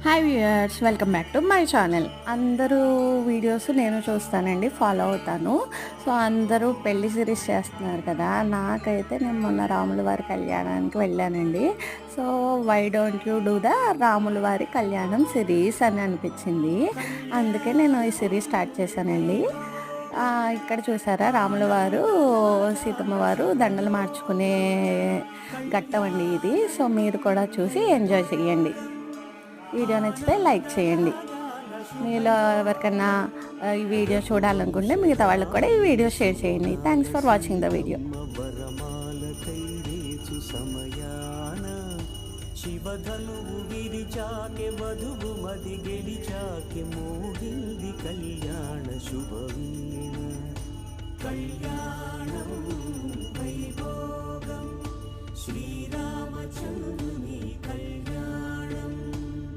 Hi viewers, welcome back to my channel. అందరూ videos నేను చూస్తానండి, ఫాలో అవుతాను. సో అందరూ పెళ్లి సిరీస్ చేస్తున్నారు కదా, నాకైతే నేను మొన్న రాముల వారి కళ్యాణానికి వెళ్ళానండి. So why don't you do the రాముల వారి కళ్యాణం సిరీస్ అని అనిపించింది. అందుకే నేను ఈ సిరీస్ స్టార్ట్ చేశానండి. ఇక్కడ చూసారా, రాముల వారు సీతమ్మ వారు దండలు మార్చుకునే ఘట్టం అండి ఇది. సో మీరు కూడా చూసి ఎంజాయ్ చేయండి. వీడియో నచ్చితే లైక్ చేయండి. మీలో ఎవరికన్నా ఈ వీడియో చూడాలనుకుంటే మిగతా వాళ్ళకి కూడా ఈ వీడియో షేర్ చేయండి. Thanks for watching the video. శివధనువు విరిచాకె వధువు మది గెలిచాకె మోగింది కళ్యాణ శుభవీణ. కళ్యాణం వైభోగం శ్రీరామచంద్రుని